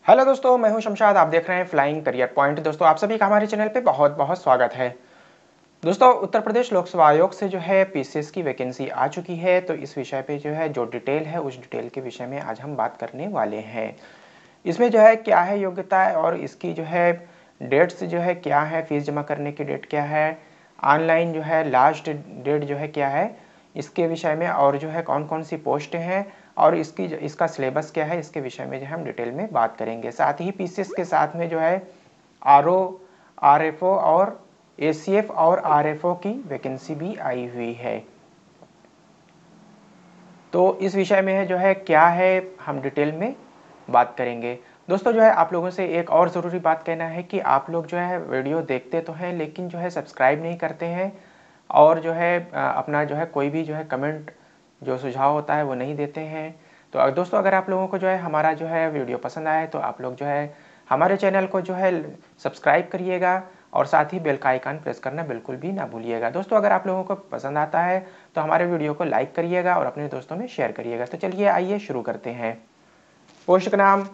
Hello दोस्तों, मैं हूं शमशाद। आप देख रहे हैं फ्लाइंग करियर पॉइंट। दोस्तों, आप सभी का हमारे चैनल पे बहुत बहुत स्वागत है। दोस्तों, उत्तर प्रदेश लोक सेवा आयोग से जो है पीसीएस की वैकेंसी आ चुकी है, तो इस विषय पे जो है जो डिटेल है उस डिटेल के विषय में आज हम बात करने वाले हैं। इसमें जो है क्या है योग्यता है और इसकी जो है डेट्स जो है क्या है, फीस जमा करने की डेट क्या है, ऑनलाइन जो है लास्ट डेट जो है क्या है, इसके विषय में और जो है कौन कौन सी पोस्ट हैं और इसका सिलेबस क्या है, इसके विषय में जो हम डिटेल में बात करेंगे। साथ ही पीसीएस के साथ में जो है आरओ, आरएफओ और एसीएफ और आरएफओ की वैकेंसी भी आई हुई है। तो इस विषय में जो है क्या है हम डिटेल में बात करेंगे। दोस्तों, जो है आप लोगों से एक और ज़रूरी बात कहना है कि आप लोग जो है वीडियो देखते तो हैं लेकिन जो है सब्सक्राइब नहीं करते हैं और जो है अपना जो है कोई भी जो है कमेंट जो सुझाव होता है वो नहीं देते हैं। तो दोस्तों, अगर आप लोगों को जो है हमारा जो है वीडियो पसंद आए तो आप लोग जो है हमारे चैनल को जो है सब्सक्राइब करिएगा और साथ ही बेल का आइकन प्रेस करना बिल्कुल भी ना भूलिएगा। दोस्तों, अगर आप लोगों को पसंद आता है तो हमारे वीडियो को लाइक करिएगा और अपने दोस्तों में शेयर करिएगा। तो चलिए आइए शुरू करते हैं। पोस्ट का नाम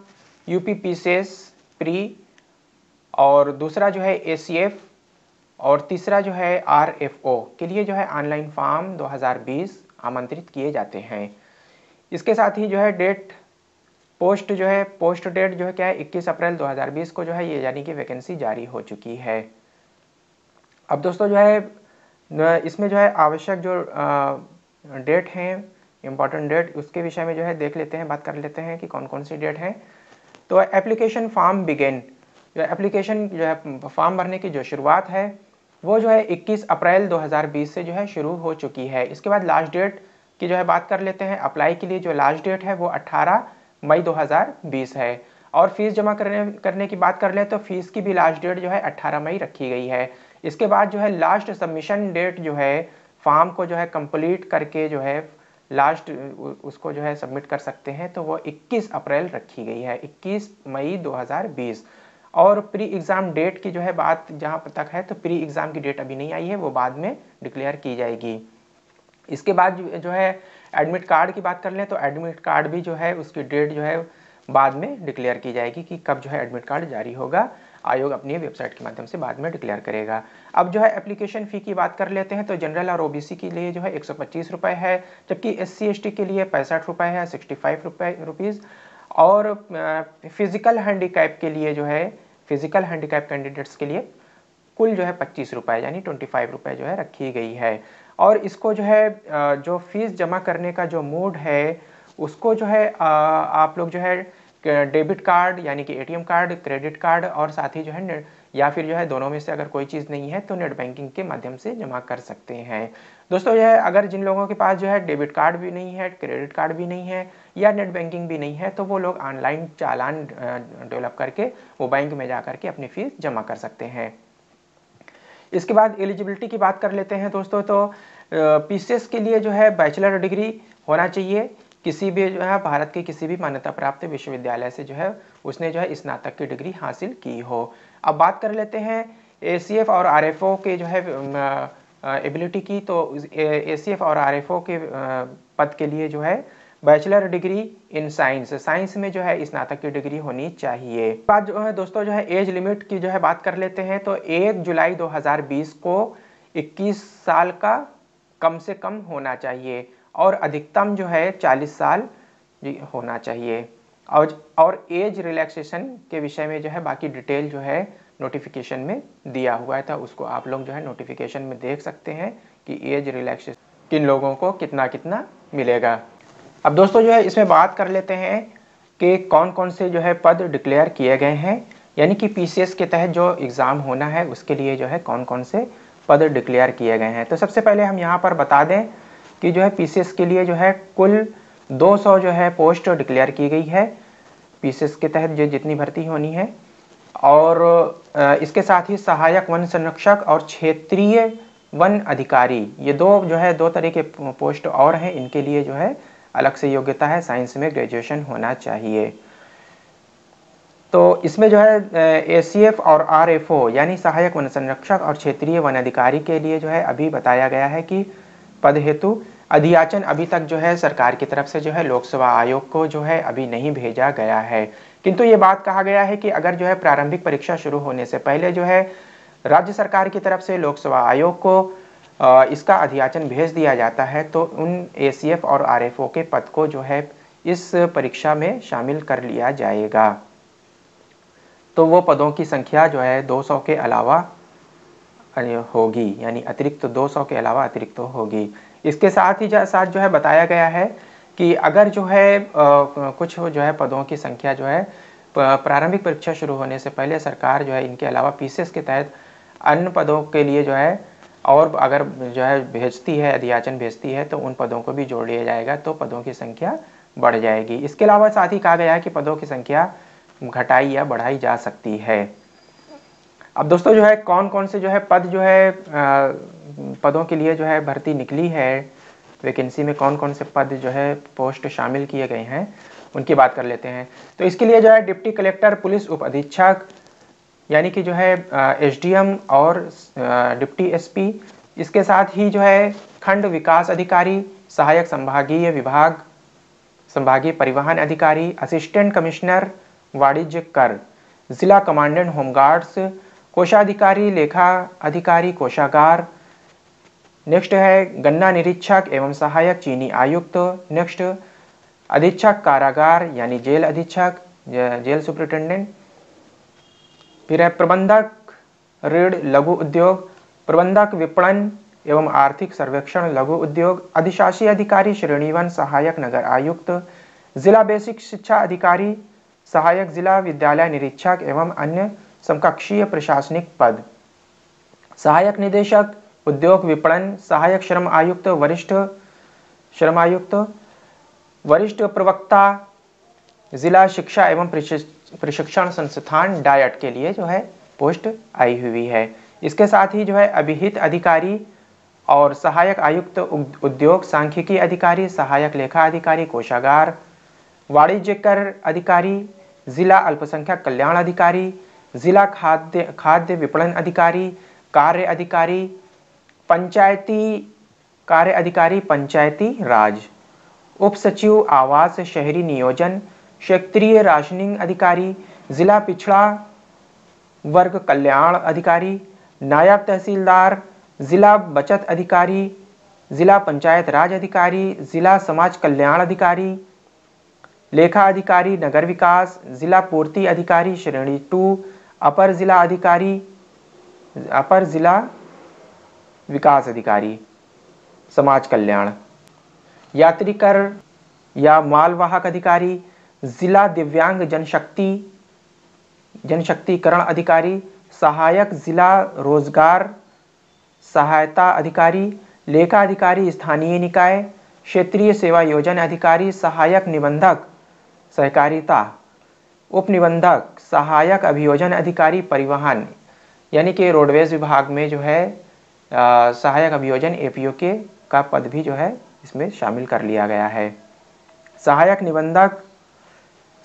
यूपी पीसीएस प्री, और दूसरा जो है एसीएफ और तीसरा जो है आरएफओ के लिए जो है ऑनलाइन फॉर्म 2020 आमंत्रित किए जाते हैं। इसके साथ ही जो है पोस्ट डेट जो है क्या है 21 अप्रैल 2020 को जो है ये यानी कि वैकेंसी जारी हो चुकी है। अब दोस्तों जो है इसमें जो है आवश्यक जो डेट हैं, इम्पॉर्टेंट डेट, उसके विषय में जो है देख लेते हैं, बात कर लेते हैं कि कौन कौन सी डेट है। तो एप्लीकेशन फॉर्म बिगिन, जो एप्लीकेशन जो है फॉर्म भरने की जो शुरुआत है वो जो है 21 अप्रैल 2020 से जो है शुरू हो चुकी है। इसके बाद लास्ट डेट की जो है बात कर लेते हैं। अप्लाई के लिए जो लास्ट डेट है वो 18 मई 2020 है। और फीस जमा करने की बात कर लें तो फीस की भी लास्ट डेट जो है 18 मई रखी गई है। इसके बाद जो है लास्ट सबमिशन डेट जो है फॉर्म को जो है कंप्लीट करके जो है लास्ट उसको जो है सबमिट कर सकते हैं, तो वो 21 अप्रैल रखी गई है, 21 मई 2020। और प्री एग्ज़ाम डेट की जो है बात जहाँ तक है तो प्री एग्ज़ाम की डेट अभी नहीं आई है, वो बाद में डिक्लेयर की जाएगी। इसके बाद जो है एडमिट कार्ड की बात कर लें तो एडमिट कार्ड भी जो है उसकी डेट जो है बाद में डिक्लेयर की जाएगी कि कब जो है एडमिट कार्ड जारी होगा। आयोग अपनी वेबसाइट के माध्यम से बाद में डिक्लेयर करेगा। अब जो है एप्लीकेशन फ़ी की बात कर लेते हैं तो जनरल और ओबीसी के लिए जो है 125 रुपये है, जबकि SC/ST के लिए 65 रुपये है, 65 रुपीज़। और फिज़िकल हैंडीकैप के लिए जो है फिज़िकल हैंडीकैप कैंडिडेट्स के लिए कुल जो है 25 रुपये यानी 25 रुपये जो है रखी गई है। और इसको जो है जो फीस जमा करने का जो मोड है उसको जो है आप लोग जो है डेबिट कार्ड यानी कि ATM कार्ड, क्रेडिट कार्ड और साथ ही जो है या फिर जो है दोनों में से अगर कोई चीज़ नहीं है तो नेट बैंकिंग के माध्यम से जमा कर सकते हैं। दोस्तों, यह अगर जिन लोगों के पास जो है डेबिट कार्ड भी नहीं है, क्रेडिट कार्ड भी नहीं है या नेट बैंकिंग भी नहीं है तो वो लोग ऑनलाइन चालान डेवलप करके वो बैंक में जा करके अपनी फ़ीस जमा कर सकते हैं। इसके बाद एलिजिबिलिटी की बात कर लेते हैं दोस्तों। तो पीसीएस के लिए जो है बैचलर डिग्री होना चाहिए, किसी भी जो है भारत के किसी भी मान्यता प्राप्त विश्वविद्यालय से जो है उसने जो है स्नातक की डिग्री हासिल की हो। अब बात कर लेते हैं एसीएफ और आरएफओ के जो है एबिलिटी की। तो एसीएफ और आरएफओ के पद के लिए जो है बैचलर डिग्री इन साइंस में जो है स्नातक की डिग्री होनी चाहिए। बाद जो है दोस्तों जो है एज लिमिट की जो है बात कर लेते हैं। तो 1 जुलाई 2020 को 21 साल का कम से कम होना चाहिए और अधिकतम जो है 40 साल होना चाहिए। और एज रिलैक्सेशन के विषय में जो है बाकी डिटेल जो है नोटिफिकेशन में दिया हुआ था, उसको आप लोग जो है नोटिफिकेशन में देख सकते हैं कि एज रिलैक्सेशन किन लोगों को कितना कितना मिलेगा। अब दोस्तों जो है इसमें बात कर लेते हैं कि कौन कौन से जो है पद डिक्लेयर किए गए हैं, यानी कि पीसीएस के तहत जो एग्ज़ाम होना है उसके लिए जो है कौन कौन से पद डिक्लेयर किए गए हैं। तो सबसे पहले हम यहाँ पर बता दें कि जो है पीसीएस के लिए जो है कुल 200 जो है पोस्ट डिक्लेयर की गई है पीसीएस के तहत जो जितनी भर्ती होनी है। और इसके साथ ही सहायक वन संरक्षक और क्षेत्रीय वन अधिकारी, ये दो तरह के पोस्ट और हैं, इनके लिए जो है अलग से योग्यता है, साइंस में ग्रेजुएशन होना चाहिए। तो इसमें जो है एसीएफ और आरएफओ यानी सहायक वन संरक्षक और क्षेत्रीय वन अधिकारी के लिए जो है अभी बताया गया है कि पद हेतु अधियाचन अभी तक जो है सरकार की तरफ से जो है लोक सेवा आयोग को जो है अभी नहीं भेजा गया है, किंतु ये बात कहा गया है कि अगर जो है प्रारंभिक परीक्षा शुरू होने से पहले जो है राज्य सरकार की तरफ से लोक सेवा आयोग को इसका अधियाचन भेज दिया जाता है तो उन ACF और RFO के पद को जो है इस परीक्षा में शामिल कर लिया जाएगा। तो वो पदों की संख्या जो है 200 के अलावा होगी, यानी अतिरिक्त 200 के अलावा अतिरिक्त होगी। इसके साथ ही साथ जो है बताया गया है कि अगर जो है कुछ जो है पदों की संख्या जो है प्रारंभिक परीक्षा शुरू होने से पहले सरकार जो है इनके अलावा PCS के तहत अन्य पदों के लिए जो है और अगर जो है भेजती है, अधियाचन भेजती है तो उन पदों को भी जोड़ लिया जाएगा, तो पदों की संख्या बढ़ जाएगी। इसके अलावा साथ ही कहा गया है कि पदों की संख्या घटाई या बढ़ाई जा सकती है। अब दोस्तों जो है कौन कौन से जो है पद जो है पदों के लिए जो है भर्ती निकली है, वैकेंसी में कौन कौन से पद जो है पोस्ट शामिल किए गए हैं उनकी बात कर लेते हैं। तो इसके लिए जो है डिप्टी कलेक्टर, पुलिस उप अधीक्षक यानी कि जो है SDM और डिप्टी SP, इसके साथ ही जो है खंड विकास अधिकारी, सहायक संभागीय विभाग, संभागीय परिवहन अधिकारी, असिस्टेंट कमिश्नर वाणिज्य कर, जिला कमांडेंट होमगार्ड्स, कोषाधिकारी, लेखा अधिकारी कोषागार, नेक्स्ट है गन्ना निरीक्षक एवं सहायक चीनी आयुक्त, नेक्स्ट अधीक्षक कारागार यानी जेल अधीक्षक, जेल सुपरिटेंडेंट, फिर है प्रबंधक ऋण लघु उद्योग, प्रबंधक विपणन एवं आर्थिक सर्वेक्षण लघु उद्योग, अधिशासी अधिकारी श्रेणीवन सहायक नगर आयुक्त, जिला बेसिक शिक्षा अधिकारी, सहायक जिला विद्यालय निरीक्षक एवं अन्य समकक्षीय प्रशासनिक पद, सहायक निदेशक उद्योग विपणन, सहायक श्रम आयुक्त, वरिष्ठ श्रम आयुक्त, वरिष्ठ प्रवक्ता, जिला शिक्षा एवं प्रशिक्षण संस्थान डायट के लिए जो है पोस्ट आई हुई है। इसके साथ ही जो है अभिहित अधिकारी और सहायक आयुक्त उद्योग सांख्यिकी अधिकारी, सहायक लेखा अधिकारी कोषागार, वाणिज्य कर अधिकारी, जिला अल्पसंख्यक कल्याण अधिकारी, जिला खाद्य विपणन अधिकारी, कार्य अधिकारी, पंचायती कार्य अधिकारी पंचायती राज, उप सचिव आवास शहरी नियोजन, क्षेत्रीय राशनिंग अधिकारी, जिला पिछड़ा वर्ग कल्याण अधिकारी, नायब तहसीलदार, जिला बचत अधिकारी, जिला पंचायत राज अधिकारी, जिला समाज कल्याण अधिकारी, लेखा अधिकारी नगर विकास, जिला पूर्ति अधिकारी श्रेणी 2, अपर जिला अधिकारी, अपर जिला विकास अधिकारी समाज कल्याण, यात्री कर या मालवाहक अधिकारी, जिला दिव्यांग जनशक्तिकरण अधिकारी, सहायक जिला रोजगार सहायता अधिकारी, लेखा अधिकारी स्थानीय निकाय, क्षेत्रीय सेवा योजना अधिकारी, सहायक निबंधक सहकारिता, उप निबंधक, सहायक अभियोजन अधिकारी परिवहन यानी कि रोडवेज विभाग में जो है सहायक अभियोजन APO का पद भी जो है इसमें शामिल कर लिया गया है। सहायक निबंधक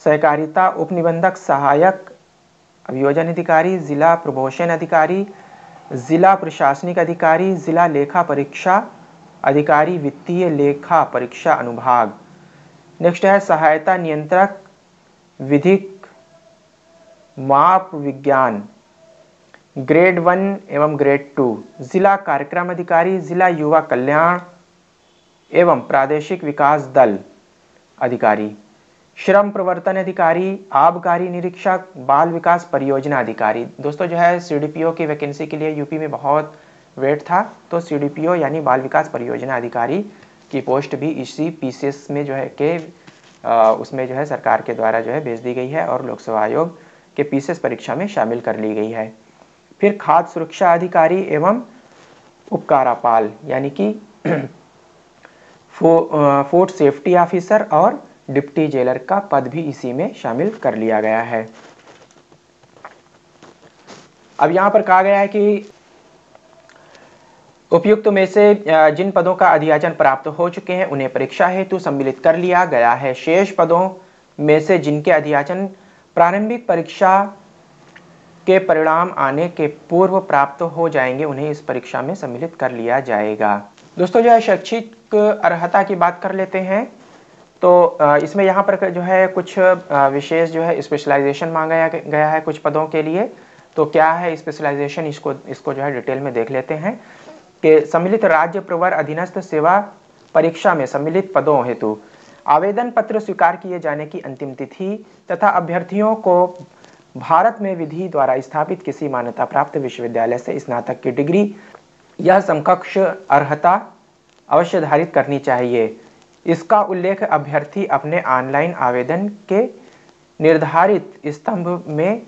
सहकारिता, उप निबंधक, सहायक अभियोजन अधिकारी, जिला प्रबोशन अधिकारी, जिला प्रशासनिक अधिकारी, जिला लेखा परीक्षा अधिकारी, वित्तीय लेखा परीक्षा अनुभाग। नेक्स्ट है सहायता नियंत्रक, विधिक माप विज्ञान ग्रेड 1 एवं ग्रेड 2, जिला कार्यक्रम अधिकारी, जिला युवा कल्याण एवं प्रादेशिक विकास दल अधिकारी, श्रम प्रवर्तन अधिकारी, आबकारी निरीक्षक, बाल विकास परियोजना अधिकारी। दोस्तों जो है CDPO की वैकेंसी के लिए यूपी में बहुत वेट था, तो CDPO यानी बाल विकास परियोजना अधिकारी की पोस्ट भी इसी PCS में जो है के उसमें जो है सरकार के द्वारा जो है भेज दी गई है और लोक सेवा आयोग के PCS परीक्षा में शामिल कर ली गई है। फिर खाद्य सुरक्षा अधिकारी एवं उपकारापाल यानी कि फूड सेफ्टी ऑफिसर और डिप्टी जेलर का पद भी इसी में शामिल कर लिया गया है। अब यहाँ पर कहा गया है कि उपयुक्त में से जिन पदों का अधियाचन प्राप्त हो चुके हैं उन्हें परीक्षा हेतु सम्मिलित कर लिया गया है। शेष पदों में से जिनके अधियाचन प्रारंभिक परीक्षा के परिणाम आने के पूर्व प्राप्त हो जाएंगे उन्हें इस परीक्षा में सम्मिलित कर लिया जाएगा। दोस्तों जो है शैक्षिक अर्हता की बात कर लेते हैं। तो इसमें यहाँ पर जो है कुछ विशेष जो है स्पेशलाइजेशन मांगा गया है कुछ पदों के लिए। तो क्या है स्पेशलाइजेशन, इसको जो है डिटेल में देख लेते हैं कि सम्मिलित राज्य प्रवर अधीनस्थ सेवा परीक्षा में सम्मिलित पदों हेतु आवेदन पत्र स्वीकार किए जाने की अंतिम तिथि तथा अभ्यर्थियों को भारत में विधि द्वारा स्थापित किसी मान्यता प्राप्त विश्वविद्यालय से स्नातक की डिग्री या समकक्ष अर्हता अवश्य धारित करनी चाहिए। इसका उल्लेख अभ्यर्थी अपने ऑनलाइन आवेदन के निर्धारित स्तंभ में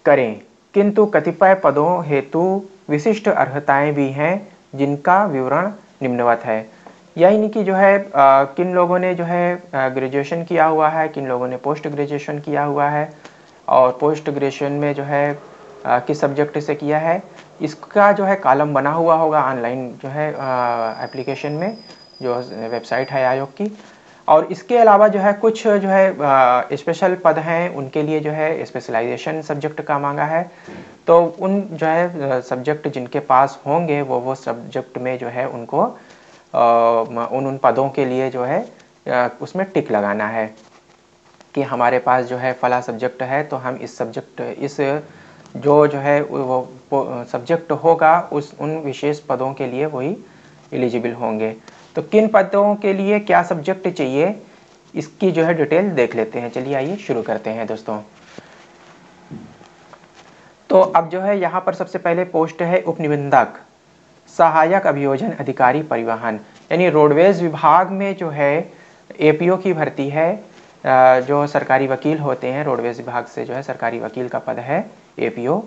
करें, किंतु कतिपय पदों हेतु विशिष्ट अर्हताएं भी हैं जिनका विवरण निम्नवत है। यानी कि जो है किन लोगों ने जो है ग्रेजुएशन किया हुआ है, किन लोगों ने पोस्ट ग्रेजुएशन किया हुआ है और पोस्ट ग्रेजुएशन में जो है किस सब्जेक्ट से किया है, इसका जो है कॉलम बना हुआ होगा ऑनलाइन जो है एप्लीकेशन में, जो वेबसाइट है आयोग की। और इसके अलावा जो है कुछ जो है स्पेशल पद हैं, उनके लिए जो है स्पेशलाइजेशन सब्जेक्ट का मांगा है। तो उन जो है सब्जेक्ट जिनके पास होंगे वो सब्जेक्ट में जो है उनको उन पदों के लिए जो है उसमें टिक लगाना है कि हमारे पास जो है फला सब्जेक्ट है, तो हम इस सब्जेक्ट इस जो है वो सब्जेक्ट होगा उन विशेष पदों के लिए वही एलिजिबल होंगे। तो किन पदों के लिए क्या सब्जेक्ट चाहिए, इसकी जो है डिटेल देख लेते हैं। चलिए आइए शुरू करते हैं दोस्तों। तो अब जो है यहाँ पर सबसे पहले पोस्ट है उपनिबंधक सहायक अभियोजन अधिकारी परिवहन, यानी रोडवेज विभाग में जो है एपीओ की भर्ती है। जो सरकारी वकील होते हैं, रोडवेज विभाग से जो है सरकारी वकील का पद है एपीओ,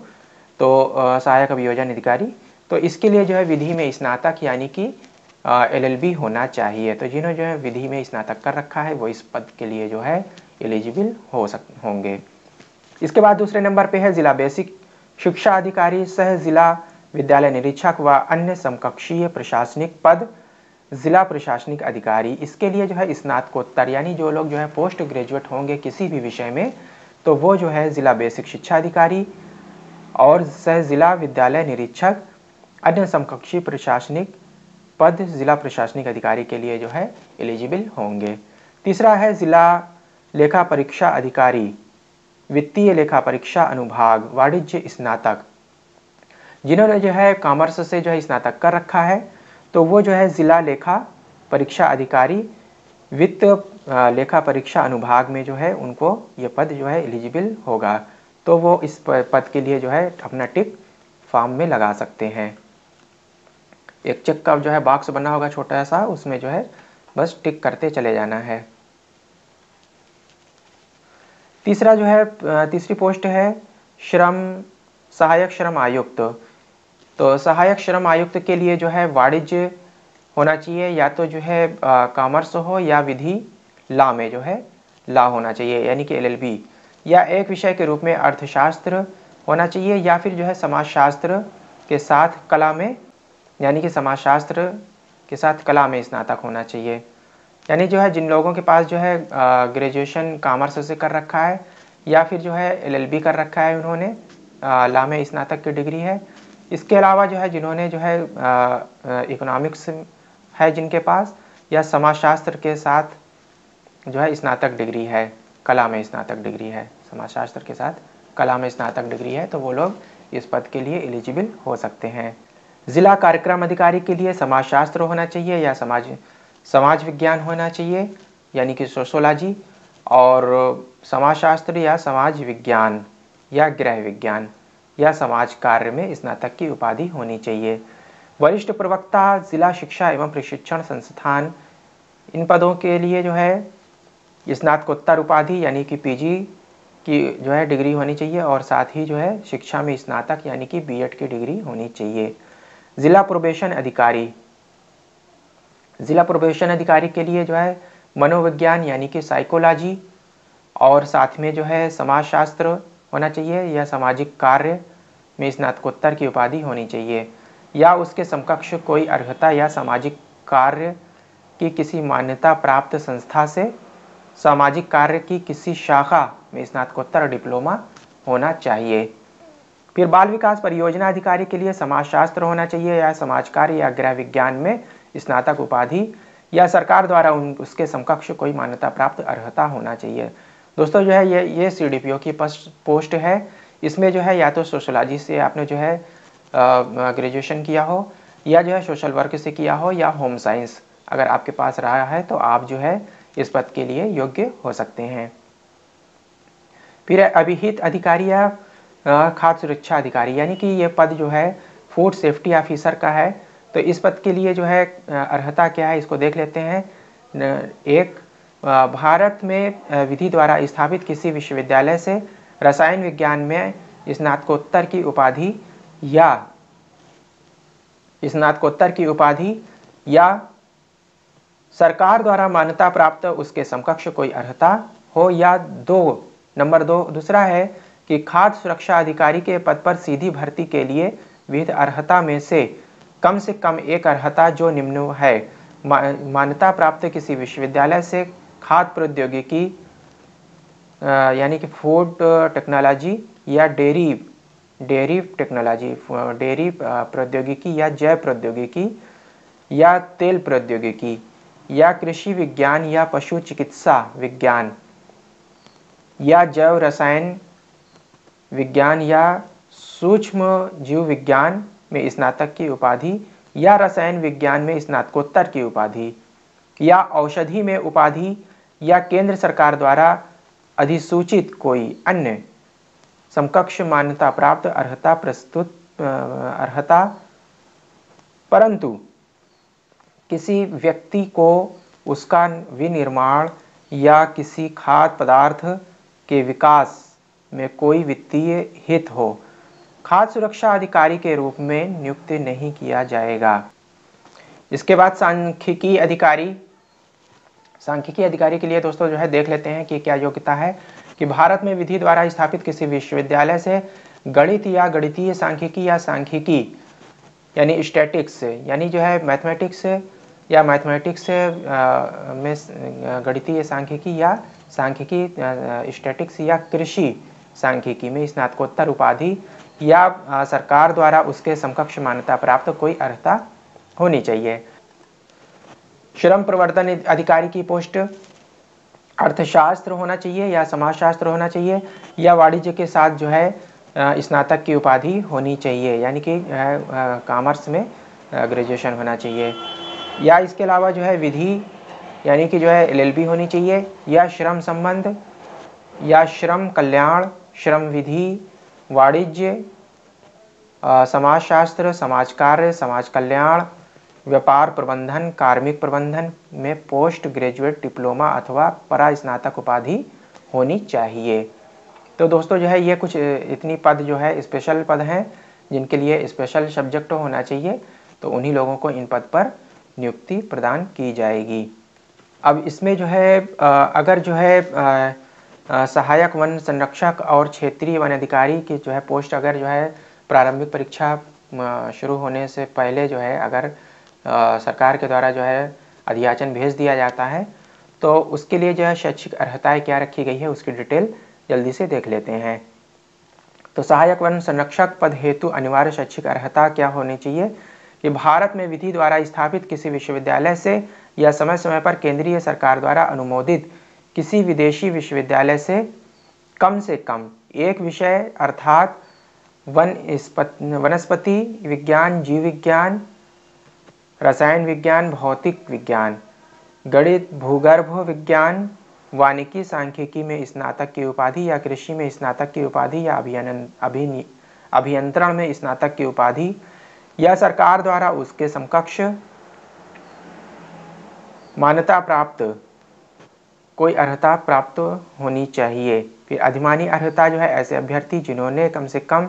तो सहायक अभियोजन अधिकारी। तो इसके लिए जो है विधि में स्नातक यानी कि एलएलबी होना चाहिए। तो जिन्होंने जो है विधि में स्नातक कर रखा है वो इस पद के लिए जो है एलिजिबल होंगे। इसके बाद दूसरे नंबर पे है जिला बेसिक शिक्षा अधिकारी सह जिला विद्यालय निरीक्षक व अन्य समकक्षीय प्रशासनिक पद जिला प्रशासनिक अधिकारी। इसके लिए जो है स्नातकोत्तर यानी जो लोग जो है पोस्ट ग्रेजुएट होंगे किसी भी विषय में, तो वो जो है जिला बेसिक शिक्षा अधिकारी और सह जिला विद्यालय निरीक्षक अन्य समकक्षी प्रशासनिक पद जिला प्रशासनिक अधिकारी के लिए जो है एलिजिबल होंगे। तीसरा है जिला लेखा परीक्षा अधिकारी वित्तीय लेखा परीक्षा अनुभाग वाणिज्य स्नातक। जिन्होंने जो है कॉमर्स से जो है स्नातक कर रखा है, तो वो जो है जिला लेखा परीक्षा अधिकारी वित्त लेखा परीक्षा अनुभाग में जो है उनको ये पद जो है एलिजिबल होगा। तो वो इस पद के लिए जो है अपना टिक फॉर्म में लगा सकते हैं। एक चेक का जो है बॉक्स बना होगा छोटा सा, उसमें जो है बस टिक करते चले जाना है। तीसरा जो है तीसरी पोस्ट है सहायक श्रम आयुक्त। तो सहायक श्रम आयुक्त के लिए जो है वाणिज्य होना चाहिए, या तो जो है कॉमर्स हो या विधि लॉ में जो है लॉ होना चाहिए यानी कि एलएलबी, या एक विषय के रूप में अर्थशास्त्र होना चाहिए, या फिर जो है समाजशास्त्र के साथ कला में यानी कि समाजशास्त्र के साथ कला में स्नातक होना चाहिए। यानी जो है जिन लोगों के पास जो है ग्रेजुएशन कॉमर्स से कर रखा है या फिर जो है एलएलबी कर रखा है, उन्होंने लॉ में स्नातक की डिग्री है। इसके अलावा जो है जिन्होंने जो है इकोनॉमिक्स है जिनके पास, या समाजशास्त्र के साथ जो है स्नातक डिग्री है, कला में स्नातक डिग्री है, समाजशास्त्र के साथ कला में स्नातक डिग्री है, तो वो लोग इस पद के लिए एलिजिबल हो सकते हैं। जिला कार्यक्रम अधिकारी के लिए समाजशास्त्र होना चाहिए या समाज विज्ञान होना चाहिए यानी कि सोशोलॉजी, और समाजशास्त्र या समाज विज्ञान या गृह विज्ञान या समाज कार्य में स्नातक की उपाधि होनी चाहिए। वरिष्ठ प्रवक्ता जिला शिक्षा एवं प्रशिक्षण संस्थान, इन पदों के लिए जो है स्नातकोत्तर उपाधि यानी कि पीजी की जो है डिग्री होनी चाहिए, और साथ ही जो है शिक्षा में स्नातक यानी कि बीएड की डिग्री होनी चाहिए। जिला प्रोबेशन अधिकारी, जिला प्रोबेशन अधिकारी के लिए जो है मनोविज्ञान यानी कि साइकोलॉजी, और साथ में जो है समाजशास्त्र होना चाहिए या सामाजिक कार्य में स्नातकोत्तर की उपाधि होनी चाहिए, या उसके समकक्ष कोई अर्हता या सामाजिक कार्य की किसी मान्यता प्राप्त संस्था से सामाजिक कार्य की किसी शाखा में स्नातकोत्तर डिप्लोमा होना चाहिए। फिर बाल विकास परियोजना अधिकारी के लिए समाजशास्त्र होना चाहिए या समाज कार्य या गृह विज्ञान में स्नातक उपाधि या सरकार द्वारा उसके समकक्ष कोई मान्यता प्राप्त अर्हता होना चाहिए। दोस्तों जो है ये CDPO की पोस्ट है। इसमें जो है या तो सोशोलॉजी से आपने जो है ग्रेजुएशन किया हो या जो है सोशल वर्क से किया हो या होम साइंस अगर आपके पास रहा है तो आप जो है इस पद के लिए योग्य हो सकते हैं। फिर अभिहित अधिकारी या खाद्य सुरक्षा अधिकारी, यानी कि ये पद जो है फूड सेफ्टी ऑफिसर का है। तो इस पद के लिए जो है अर्हता क्या है इसको देख लेते हैं। एक, भारत में विधि द्वारा स्थापित किसी विश्वविद्यालय से रसायन विज्ञान में स्नातकोत्तर की उपाधि या सरकार द्वारा मान्यता प्राप्त उसके समकक्ष कोई अर्हता हो, या नंबर 2 दूसरा है कि खाद्य सुरक्षा अधिकारी के पद पर सीधी भर्ती के लिए विविध अर्हता में से कम एक अर्हता जो निम्न है। मान्यता प्राप्त किसी विश्वविद्यालय से खाद्य प्रौद्योगिकी यानी कि फूड टेक्नोलॉजी या डेयरी प्रौद्योगिकी या जैव प्रौद्योगिकी या तेल प्रौद्योगिकी या कृषि विज्ञान या पशु चिकित्सा विज्ञान या जैव रसायन विज्ञान या सूक्ष्म जीव विज्ञान में स्नातक की उपाधि या रसायन विज्ञान में स्नातकोत्तर की उपाधि या औषधि में उपाधि या केंद्र सरकार द्वारा अधिसूचित कोई अन्य समकक्ष मान्यता प्राप्त अर्हता, परंतु किसी व्यक्ति को उसका विनिर्माण या किसी खाद्य पदार्थ के विकास में कोई वित्तीय हित हो, खाद्य सुरक्षा अधिकारी के रूप में नियुक्त नहीं किया जाएगा। इसके बाद सांख्यिकी अधिकारी के लिए दोस्तों जो है देख लेते हैं कि क्या योग्यता है। कि भारत में विधि द्वारा स्थापित किसी विश्वविद्यालय से गणित या गणितीय सांख्यिकी या सांख्यिकी यानी स्टैटिक्स यानी जो है मैथमेटिक्स या मैथमेटिक्स में गणितीय सांख्यिकी या सांख्यिकी स्टैटिक्स या कृषि सांख्यिकी में स्नातकोत्तर उपाधि या सरकार द्वारा उसके समकक्ष मान्यता प्राप्त कोई अर्हता होनी चाहिए। श्रम प्रवर्तन अधिकारी की पोस्ट अर्थशास्त्र होना चाहिए या समाजशास्त्र होना चाहिए या वाणिज्य के साथ जो है स्नातक की उपाधि होनी चाहिए, यानी कि कॉमर्स में ग्रेजुएशन होना चाहिए। या इसके अलावा जो है विधि यानी कि जो है LLB होनी चाहिए या श्रम संबंध या श्रम कल्याण, श्रम विधि, वाणिज्य, समाजशास्त्र, समाज कार्य, समाज कल्याण, व्यापार प्रबंधन, कार्मिक प्रबंधन में पोस्ट ग्रेजुएट डिप्लोमा अथवा परास्नातक उपाधि होनी चाहिए। तो दोस्तों जो है ये कुछ इतनी पद जो है स्पेशल पद हैं जिनके लिए स्पेशल सब्जेक्ट होना चाहिए, तो उन्हीं लोगों को इन पद पर नियुक्ति प्रदान की जाएगी। अब इसमें जो है अगर जो है सहायक वन संरक्षक और क्षेत्रीय वन अधिकारी की जो है पोस्ट अगर जो है प्रारंभिक परीक्षा शुरू होने से पहले जो है अगर सरकार के द्वारा जो है अधियाचन भेज दिया जाता है तो उसके लिए जो है शैक्षिक अर्हताएं क्या रखी गई है उसकी डिटेल जल्दी से देख लेते हैं। तो सहायक वन संरक्षक पद हेतु अनिवार्य शैक्षिक अर्हता क्या होनी चाहिए कि भारत में विधि द्वारा स्थापित किसी विश्वविद्यालय से या समय समय पर केंद्रीय सरकार द्वारा अनुमोदित किसी विदेशी विश्वविद्यालय से कम एक विषय अर्थात वनस्पति विज्ञान, जीव विज्ञान, रसायन विज्ञान, भौतिक विज्ञान, गणित, भूगर्भ विज्ञान, वानिकी, सांख्यिकी में स्नातक की उपाधि या कृषि में स्नातक की उपाधि या अभियंत्रण में स्नातक की उपाधि या सरकार द्वारा उसके समकक्ष मान्यता प्राप्त कोई अर्हता प्राप्त होनी चाहिए। फिर अधिमानी अर्हता जो है ऐसे अभ्यर्थी जिन्होंने कम से कम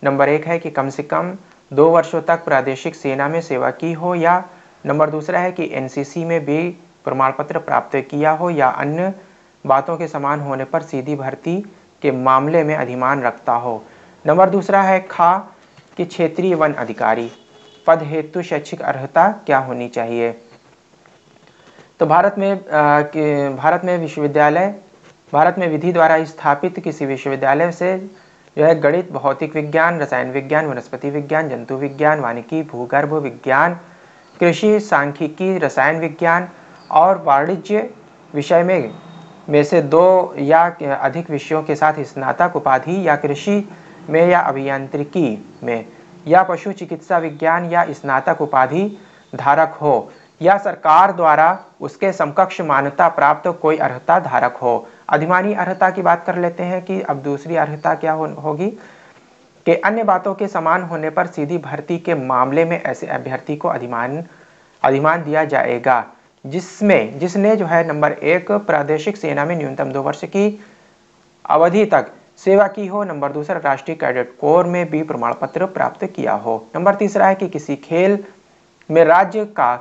नंबर 1 है कि कम से कम 2 वर्षों तक प्रादेशिक सेना में सेवा की हो, या नंबर दूसरा है कि NCC में भी प्रमाण पत्र प्राप्त किया हो या अन्य बातों के समान होने पर सीधी भर्ती के मामले में अधिमान रखता हो। नंबर दूसरा है खा कि क्षेत्रीय वन अधिकारी पद हेतु शैक्षिक अर्हता क्या होनी चाहिए। तो भारत में विधि द्वारा स्थापित किसी विश्वविद्यालय से जो है गणित, भौतिक विज्ञान, रसायन विज्ञान, वनस्पति विज्ञान, जंतु विज्ञान, वानिकी, भूगर्भ विज्ञान, कृषि, सांख्यिकी, रसायन विज्ञान और वाणिज्य विषय में से 2 या अधिक विषयों के साथ स्नातक उपाधि या कृषि में या अभियांत्रिकी में या पशु चिकित्सा विज्ञान या स्नातक उपाधि धारक हो या सरकार द्वारा उसके समकक्ष मान्यता प्राप्त कोई अर्हता धारक हो। अधिमानी अर्हता की बात कर लेते हैं कि अब दूसरी अर्हता क्या होगी कि अन्य बातों के समान होने पर सीधी भर्ती के मामले में ऐसे अभ्यर्थी को अधिमान दिया जाएगा जिसने जो है नंबर 1 प्रादेशिक सेना में न्यूनतम 2 वर्ष की अवधि तक सेवा की हो, नंबर 2 राष्ट्रीय कैडेट कोर में भी प्रमाण पत्र प्राप्त किया हो, नंबर 3 है कि किसी खेल में राज्य का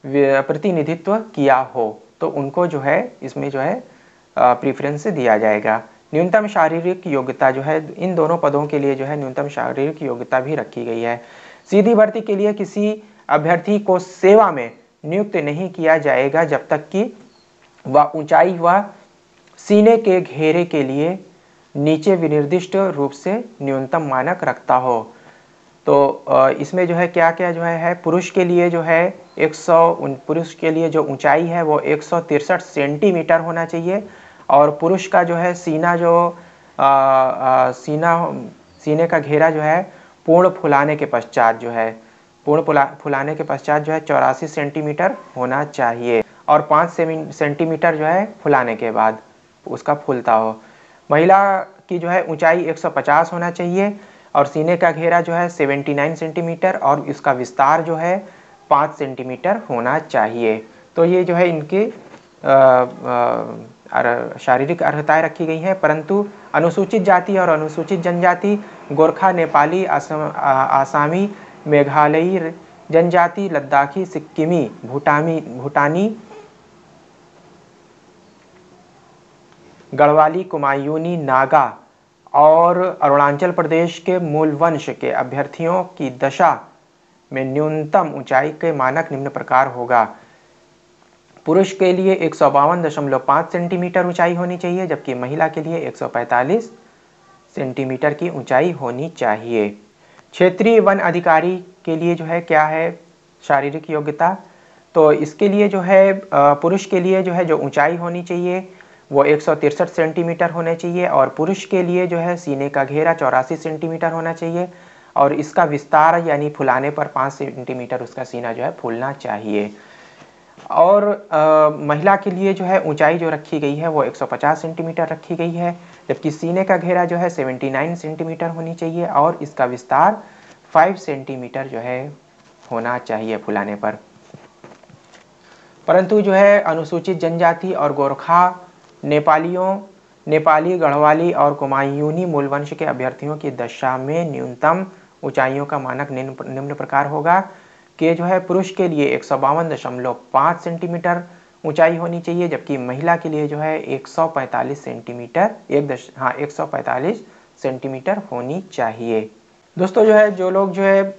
प्रतिनिधित्व किया हो तो उनको जो है इसमें जो है प्रीफरेंस दिया जाएगा। न्यूनतम शारीरिक योग्यता जो है इन दोनों पदों के लिए जो है न्यूनतम शारीरिक योग्यता भी रखी गई है। सीधी भर्ती के लिए किसी अभ्यर्थी को सेवा में नियुक्त नहीं किया जाएगा जब तक कि वह ऊंचाई व सीने के घेरे के लिए नीचे विनिर्दिष्ट रूप से न्यूनतम मानक रखता हो। तो इसमें जो है क्या क्या जो है पुरुष के लिए जो है पुरुष के लिए जो ऊंचाई है वो 163 सेंटीमीटर होना चाहिए और पुरुष का जो है सीना जो सीने का घेरा जो है पूर्ण फुलाने के पश्चात जो है 84 सेंटीमीटर होना चाहिए और 5 सेंटीमीटर जो है फुलाने के बाद उसका फूलता हो। महिला की जो है ऊंचाई 150 होना चाहिए और सीने का घेरा जो है 79 सेंटीमीटर और इसका विस्तार जो है 5 सेंटीमीटर होना चाहिए। तो ये जो है इनके शारीरिक अर्हताएं रखी गई हैं, परंतु अनुसूचित जाति और अनुसूचित जनजाति, गोरखा, नेपाली, आसामी, मेघालयी जनजाति, लद्दाखी, सिक्किमी, भूटानी, गढ़वाली, कुमायूनी, नागा और अरुणाचल प्रदेश के मूल वंश के अभ्यर्थियों की दशा में न्यूनतम ऊंचाई के मानक निम्न प्रकार होगा। पुरुष के लिए 152.5 सेंटीमीटर ऊंचाई होनी चाहिए जबकि महिला के लिए 145 सेंटीमीटर की ऊंचाई होनी चाहिए। क्षेत्रीय वन अधिकारी के लिए जो है क्या है शारीरिक योग्यता, तो इसके लिए जो है पुरुष के लिए जो है जो ऊंचाई होनी चाहिए वो 163 सेंटीमीटर होने चाहिए और पुरुष के लिए जो है सीने का घेरा 84 सेंटीमीटर होना चाहिए और इसका विस्तार यानी फुलाने पर 5 सेंटीमीटर उसका सीना जो है फूलना चाहिए। और महिला के लिए जो है ऊंचाई जो रखी गई है वो 150 सेंटीमीटर रखी गई है जबकि सीने का घेरा जो है 79 सेंटीमीटर होनी चाहिए और इसका विस्तार 5 सेंटीमीटर जो है होना चाहिए फुलाने पर। परंतु जो है अनुसूचित जनजाति और गोरखा, नेपाली, गढ़वाली और कुमायूनी मूल वंश के अभ्यर्थियों की दशा में न्यूनतम ऊंचाइयों का मानक निम्न प्रकार होगा कि जो है पुरुष के लिए 152.5 सेंटीमीटर ऊंचाई होनी चाहिए जबकि महिला के लिए जो है 145 सेंटीमीटर होनी चाहिए। दोस्तों जो है जो लोग जो है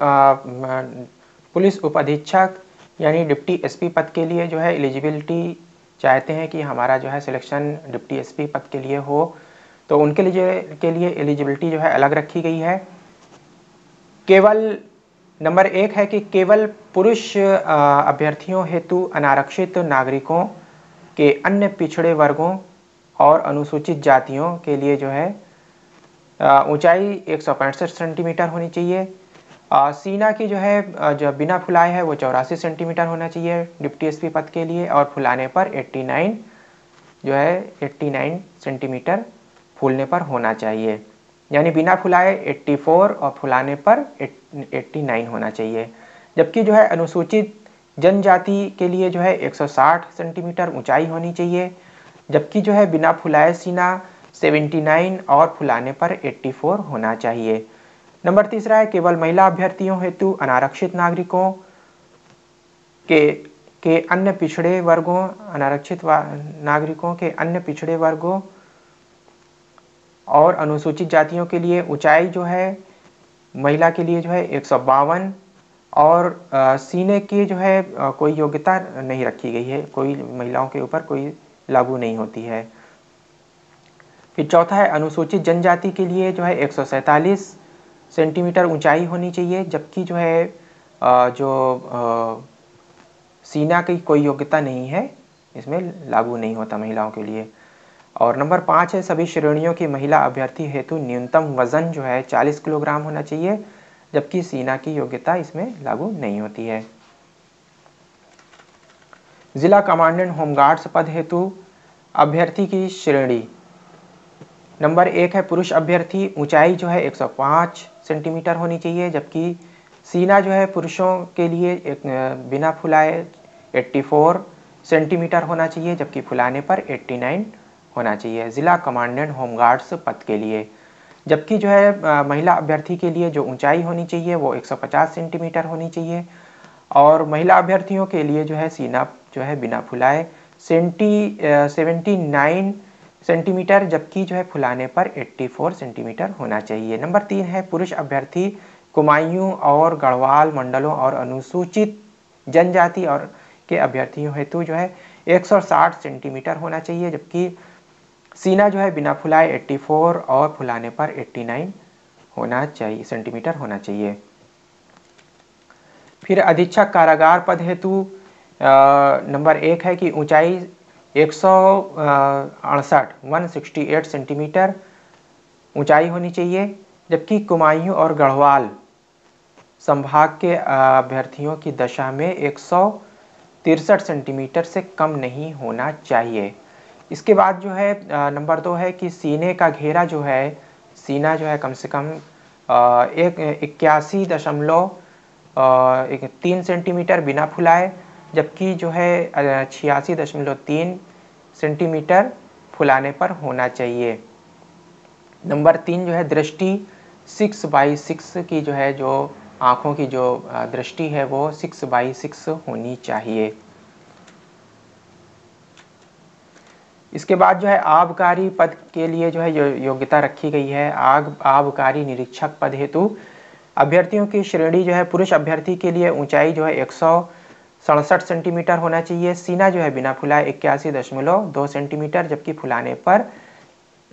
पुलिस उपाधीक्षक यानी डिप्टी एसपी पद के लिए जो है एलिजिबिलिटी चाहते हैं कि हमारा जो है सिलेक्शन डिप्टी एसपी पद के लिए हो तो उनके लिए एलिजिबिलिटी जो है अलग रखी गई है। केवल नंबर 1 है कि केवल पुरुष अभ्यर्थियों हेतु अनारक्षित नागरिकों के अन्य पिछड़े वर्गों और अनुसूचित जातियों के लिए जो है ऊंचाई 165 सेंटीमीटर होनी चाहिए। सीना की जो है जो बिना फुलाए है वो 84 सेंटीमीटर होना चाहिए डिप्टी एसपी पद के लिए और फुलाने पर 89 सेंटीमीटर फूलने पर होना चाहिए, यानी बिना फुलाए 84 और फुलाने पर 89 होना चाहिए। जबकि जो है अनुसूचित जनजाति के लिए जो है 160 सेंटीमीटर ऊंचाई होनी चाहिए जबकि जो है बिना फुलाए सीना 79 और फुलाने पर 84 होना चाहिए। नंबर 3 है केवल महिला अभ्यर्थियों हेतु अनारक्षित नागरिकों के अन्य पिछड़े वर्गों नागरिकों के अन्य पिछड़े वर्गों और अनुसूचित जातियों के लिए ऊंचाई जो है महिला के लिए जो है 152 और सीने की जो है कोई योग्यता नहीं रखी गई है, कोई महिलाओं के ऊपर कोई लागू नहीं होती है। फिर चौथा है अनुसूचित जनजाति के लिए जो है 147 सेंटीमीटर ऊंचाई होनी चाहिए, जबकि जो है सीना की कोई योग्यता नहीं है, इसमें लागू नहीं होता महिलाओं के लिए। और नंबर 5 है सभी श्रेणियों की महिला अभ्यर्थी हेतु न्यूनतम वजन जो है 40 किलोग्राम होना चाहिए, जबकि सीना की योग्यता इसमें लागू नहीं होती है। जिला कमांडेंट होमगार्ड्स पद हेतु अभ्यर्थी की श्रेणी। नंबर 1 है पुरुष अभ्यर्थी, ऊंचाई जो है 105 सेंटीमीटर होनी चाहिए, जबकि सीना जो है पुरुषों के लिए बिना फुलाए 84 सेंटीमीटर होना चाहिए, जबकि फुलाने पर 89 होना चाहिए। जिला कमांडेंट होमगार्ड्स पद के लिए। जबकि जो है महिला अभ्यर्थी के लिए जो ऊंचाई होनी चाहिए वो 150 सेंटीमीटर होनी चाहिए, और महिला अभ्यर्थियों के लिए जो है सीना जो है बिना फुलाए 79 सेंटीमीटर, जबकि जो है फुलाने पर 84 सेंटीमीटर होना चाहिए। नंबर 3 है पुरुष अभ्यर्थी कुमायूं और गढ़वाल मंडलों और अनुसूचित जनजाति और के अभ्यर्थियों हेतु जो है 160 सेंटीमीटर होना चाहिए, जबकि सीना जो है बिना फुलाए 84 और फुलाने पर 89 होना चाहिए सेंटीमीटर होना चाहिए। फिर अधीक्षक कारागार पद हेतु नंबर 1 है कि ऊंचाई 168 सेंटीमीटर ऊंचाई होनी चाहिए, जबकि कुमायूं और गढ़वाल संभाग के अभ्यर्थियों की दशा में 163 सेंटीमीटर से कम नहीं होना चाहिए। इसके बाद जो है नंबर 2 है कि सीने का घेरा जो है, सीना जो है कम से कम 81.3 सेंटीमीटर बिना फुलाए, जबकि जो है 86.3 सेंटीमीटर फुलाने पर होना चाहिए। नंबर 3 जो है दृष्टि 6/6 की जो है जो आँखों की जो दृष्टि है वो 6/6 होनी चाहिए। इसके बाद जो है आबकारी पद के लिए जो है योग्यता रखी गई है। आबकारी निरीक्षक पद हेतु अभ्यर्थियों की श्रेणी जो है पुरुष अभ्यर्थी के लिए ऊंचाई जो है 167 सेंटीमीटर होना चाहिए, सीना जो है बिना फुलाए 81.2 सेंटीमीटर, जबकि फुलाने पर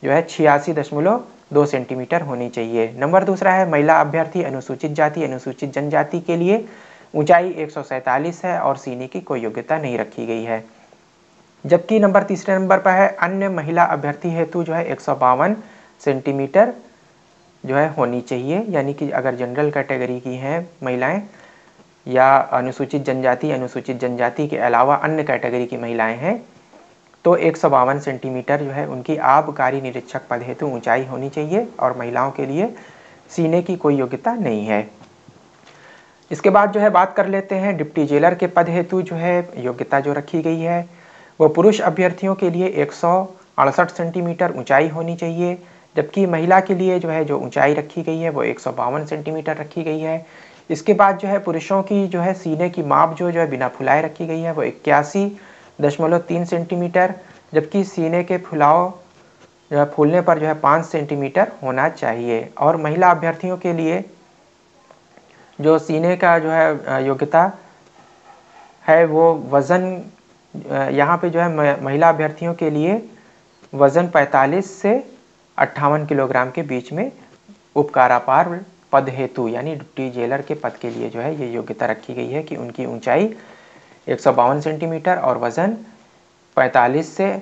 जो है 86.2 सेंटीमीटर होनी चाहिए। नंबर 2 है महिला अभ्यर्थी अनुसूचित जाति अनुसूचित जनजाति के लिए ऊंचाई 147 है और सीने की कोई योग्यता नहीं रखी गई है। जबकि नंबर 3 नंबर पर है अन्य महिला अभ्यर्थी हेतु जो है 152 सेंटीमीटर जो है होनी चाहिए, यानी कि अगर जनरल कैटेगरी की हैं महिलाएं या अनुसूचित जनजाति के अलावा अन्य कैटेगरी की महिलाएं हैं तो 152 सेंटीमीटर जो है उनकी आबकारी निरीक्षक पद हेतु ऊंचाई होनी चाहिए, और महिलाओं के लिए सीने की कोई योग्यता नहीं है। इसके बाद जो है बात कर लेते हैं डिप्टी जेलर के पद हेतु जो है योग्यता जो रखी गई है वो पुरुष अभ्यर्थियों के लिए 168 सेंटीमीटर ऊंचाई होनी चाहिए, जबकि महिला के लिए जो है जो ऊंचाई रखी गई है वो 152 सेंटीमीटर रखी गई है। इसके बाद जो है पुरुषों की जो है सीने की माप जो है बिना फुलाए रखी गई है वो 81.3 सेंटीमीटर, जबकि सीने के फुलाव जो है फूलने पर जो है 5 सेंटीमीटर होना चाहिए। और महिला अभ्यर्थियों के लिए जो सीने का जो है योग्यता है वो वज़न यहाँ पे जो है महिला अभ्यर्थियों के लिए वज़न 45 से 58 किलोग्राम के बीच में उपकारापार पद हेतु यानी डिप्टी जेलर के पद के लिए जो है ये योग्यता रखी गई है कि उनकी ऊंचाई 152 सेंटीमीटर और वज़न 45 से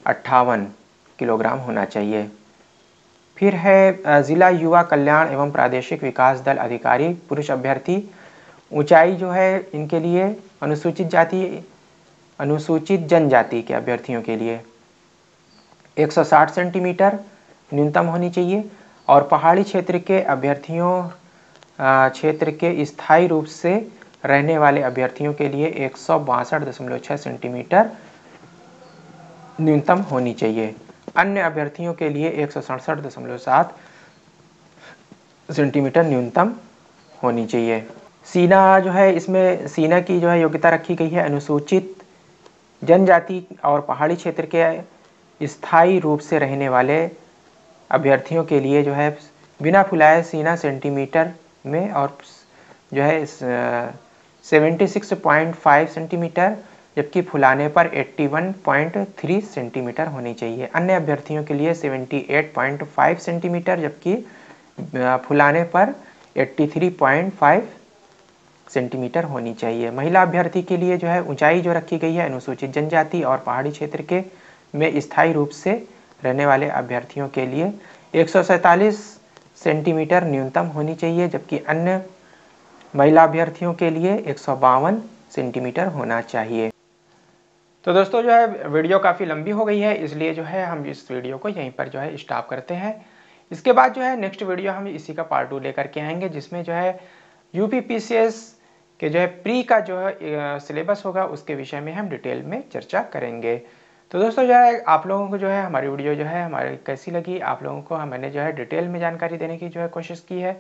58 किलोग्राम होना चाहिए। फिर है जिला युवा कल्याण एवं प्रादेशिक विकास दल अधिकारी पुरुष अभ्यर्थी, ऊंचाई जो है इनके लिए अनुसूचित जनजाति के अभ्यर्थियों के लिए 160 सेंटीमीटर न्यूनतम होनी चाहिए, और पहाड़ी क्षेत्र के अभ्यर्थियों क्षेत्र के स्थायी रूप से रहने वाले अभ्यर्थियों के लिए 162.6 सेंटीमीटर न्यूनतम होनी चाहिए। अन्य अभ्यर्थियों के लिए 167.7 सेंटीमीटर न्यूनतम होनी चाहिए। सीना जो है इसमें सीना की जो है योग्यता रखी गई है अनुसूचित जनजाति और पहाड़ी क्षेत्र के स्थायी रूप से रहने वाले अभ्यर्थियों के लिए जो है बिना फुलाए सीना सेंटीमीटर में और जो है 76.5 सेंटीमीटर, जबकि फुलाने पर 81.3 सेंटीमीटर होनी चाहिए। अन्य अभ्यर्थियों के लिए 78.5 सेंटीमीटर, जबकि फुलाने पर 83.5 सेंटीमीटर होनी चाहिए। महिला अभ्यर्थी के लिए जो है ऊंचाई जो रखी गई है अनुसूचित जनजाति और पहाड़ी क्षेत्र के में स्थायी रूप से रहने वाले अभ्यर्थियों के लिए 147 सेंटीमीटर न्यूनतम होनी चाहिए, जबकि अन्य महिला अभ्यर्थियों के लिए 152 सेंटीमीटर होना चाहिए। तो दोस्तों जो है वीडियो काफ़ी लंबी हो गई है, इसलिए जो है हम इस वीडियो को यहीं पर जो है स्टॉप करते हैं। इसके बाद जो है नेक्स्ट वीडियो हम इसी का पार्ट 2 लेकर के आएंगे, जिसमें जो है यूपीपीसीएस के जो है प्री का जो है सिलेबस होगा उसके विषय में हम डिटेल में चर्चा करेंगे। तो दोस्तों जो है आप लोगों को जो है हमारी वीडियो जो है हमारी कैसी लगी, आप लोगों को मैंने जो है डिटेल में जानकारी देने की जो है कोशिश की है।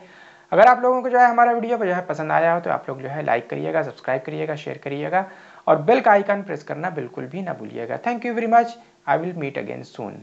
अगर आप लोगों को जो है हमारा वीडियो जो है पसंद आया हो तो आप लोग जो है लाइक करिएगा, सब्सक्राइब करिएगा, शेयर करिएगा और बेल का आइकन प्रेस करना बिल्कुल भी ना भूलिएगा। Thank you very much. I will meet again soon.